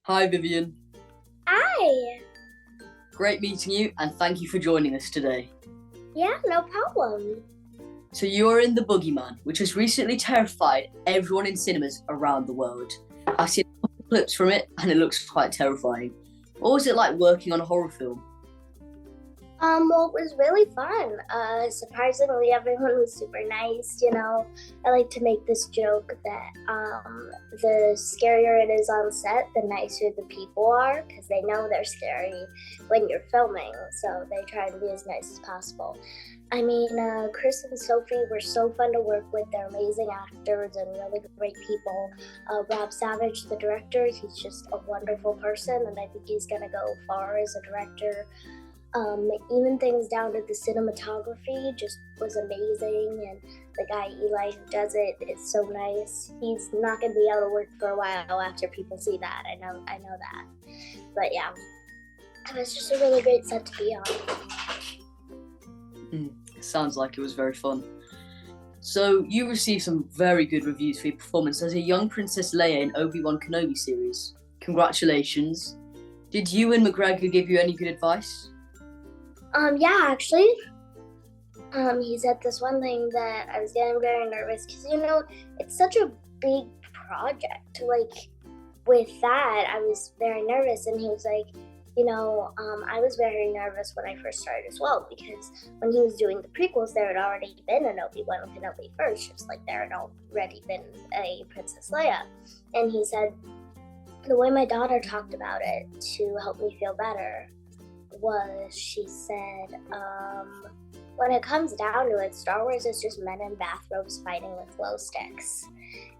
Hi, Vivien. Hi. Great meeting you, and thank you for joining us today. Yeah, no problem. So, you are in The Boogeyman, which has recently terrified everyone in cinemas around the world. I've seen a couple of clips from it, and it looks quite terrifying. What was it like working on a horror film? Well, it was really fun. Surprisingly, everyone was super nice. I like to make this joke that the scarier it is on set, the nicer the people are, because they know they're scary when you're filming. So they try to be as nice as possible. I mean, Chris and Sophie were so fun to work with. They're amazing actors and really great people. Rob Savage, the director, he's just a wonderful person, and I think he's going to go far as a director. Even things down to the cinematography just was amazing, and the guy Eli who does it is so nice. He's not going to be out of work for a while after people see that. I know that. But yeah, it was just a really great set to be on. Sounds like it was very fun. So, you received some very good reviews for your performance as a young Princess Leia in Obi-Wan Kenobi series. Congratulations. Did Ewan McGregor give you any good advice? Yeah, actually, he said this one thing that I was getting very nervous because, it's such a big project. Like, with that, I was very nervous, and he was like, I was very nervous when I first started as well, because when he was doing the prequels, there had already been an Obi-Wan Kenobi first, just like there had already been a Princess Leia. And he said, the way my daughter talked about it to help me feel better was, she said, when it comes down to it, Star Wars is just men in bathrobes fighting with glow sticks.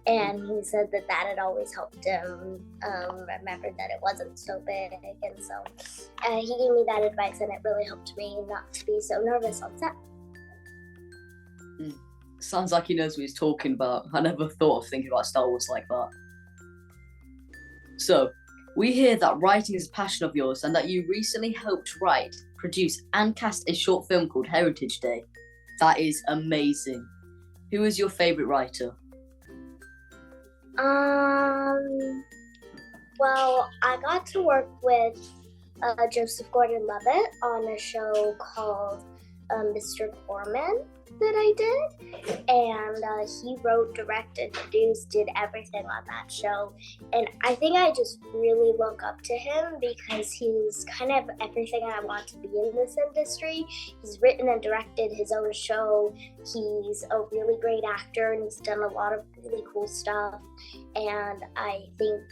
And he said that had always helped him remember that it wasn't so big. And so he gave me that advice, and it really helped me not to be so nervous on set. Sounds like he knows what he's talking about. I never thought of thinking about Star Wars like that. So, we hear that writing is a passion of yours and that you recently helped write, produce, and cast a short film called Heritage Day. That is amazing. Who is your favourite writer? Well, I got to work with Joseph Gordon-Levitt on a show called Mr. Corman that I did, and he wrote, directed, produced, did everything on that show. And I think I just really look up to him because he's kind of everything I want to be in this industry. He's written and directed his own show. He's a really great actor, and he's done a lot of really cool stuff. And I think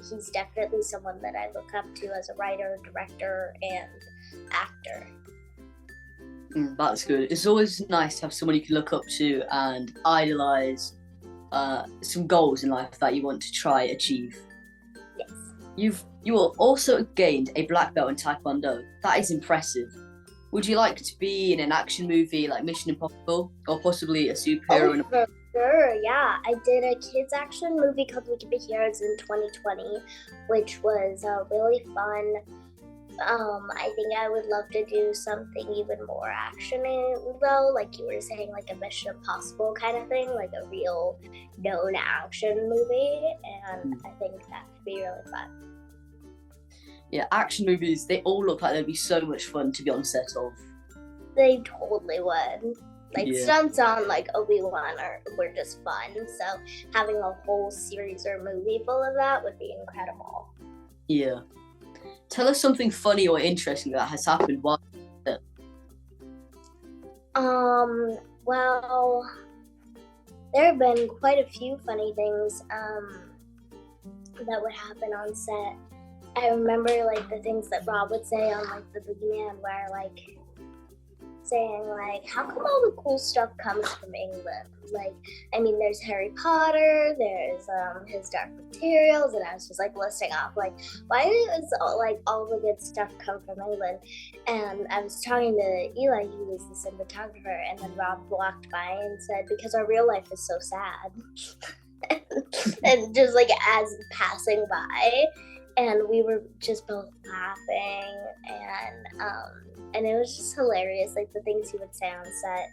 he's definitely someone that I look up to as a writer, director, and actor. That's good. It's always nice to have someone you can look up to and idolize some goals in life that you want to try achieve. Yes. You also gained a black belt in Taekwondo. That is impressive. Would you like to be in an action movie like Mission Impossible, or possibly a superhero? Oh, for sure, yeah. I did a kids action movie called We Can Be Heroes in 2020, which was really fun. I think I would love to do something even more action-y, though, like you were saying, like a Mission Impossible kind of thing, like a real known action movie, and I think that could be really fun. Yeah, action movies, they all look like they'd be so much fun to be on set of. They totally would. Yeah. Stunts on like Obi-Wan were just fun, so having a whole series or movie full of that would be incredible. Yeah. Tell us something funny or interesting that has happened while Well, there have been quite a few funny things that would happen on set. I remember like the things that Rob would say on like the Boogeyman, where like saying like, how come all the cool stuff comes from England? Like, I mean, there's Harry Potter, there's his Dark Materials, and I was just like listing off like, why does all the good stuff come from England? And I was talking to Eli, who was the cinematographer, and then Rob walked by and said, because our real life is so sad. And just like as passing by, and we were just both laughing, and it was just hilarious, like the things he would say on set.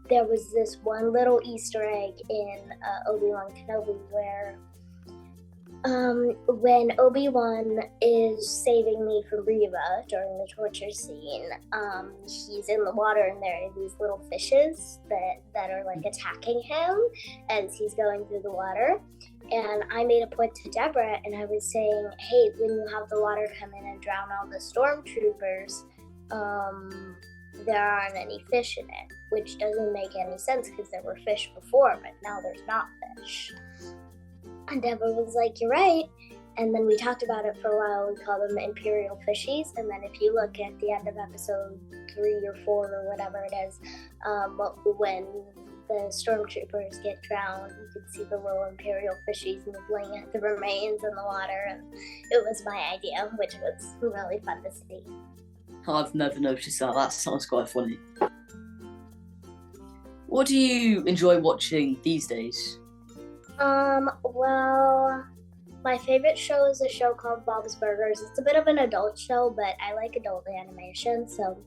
There was this one little Easter egg in Obi-Wan Kenobi where When Obi-Wan is saving me from Reva during the torture scene, he's in the water and there are these little fishes that are like attacking him as he's going through the water. And I made a point to Deborah and I was saying, hey, when you have the water come in and drown all the stormtroopers, there aren't any fish in it, which doesn't make any sense because there were fish before, but now there's not fish. And Deborah was like, you're right. And then we talked about it for a while. We call them Imperial fishies. And then if you look at the end of episode 3 or 4 or whatever it is, when the stormtroopers get drowned, you can see the little Imperial fishies nibbling at the remains in the water. And it was my idea, which was really fun to see. I've never noticed that. That sounds quite funny. What do you enjoy watching these days? Well, my favorite show is a show called Bob's Burgers. It's a bit of an adult show, but I like adult animation, so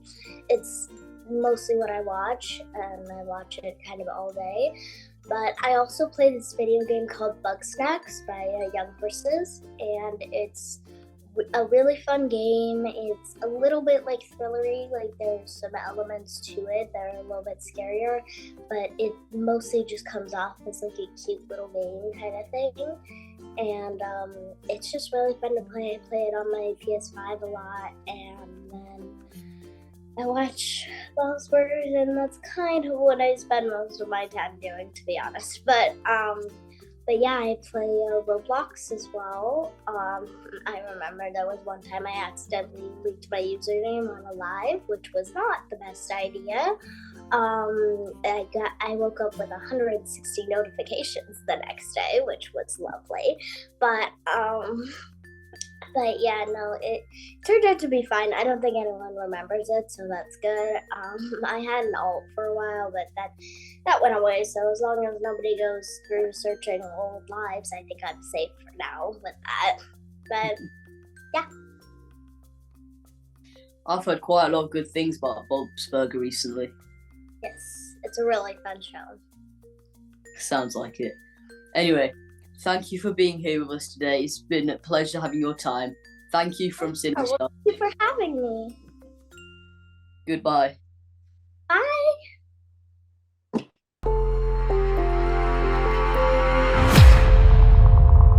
it's mostly what I watch, and I watch it kind of all day. But I also play this video game called Bug Snacks by Young Versus, and it's a really fun game. It's a little bit like thrillery, like there's some elements to it that are a little bit scarier, but it mostly just comes off as like a cute little game kind of thing. And it's just really fun to play. I play it on my PS5 a lot, and then I watch Bob's Burgers, and that's kind of what I spend most of my time doing, to be honest. But yeah, I play Roblox as well. I remember there was one time I accidentally leaked my username on a live, which was not the best idea. I woke up with 160 notifications the next day, which was lovely. But yeah, no, it turned out to be fine. I don't think anyone remembers it, so that's good. I had an alt for a while, but that went away. So as long as nobody goes through searching old lives, I think I'm safe for now with that. But yeah. I've heard quite a lot of good things about Bob's Burger recently. Yes, it's a really fun show. Sounds like it. Anyway, thank you for being here with us today. It's been a pleasure having your time. Thank you from CinemaStars. Thank you for having me. Goodbye. Bye.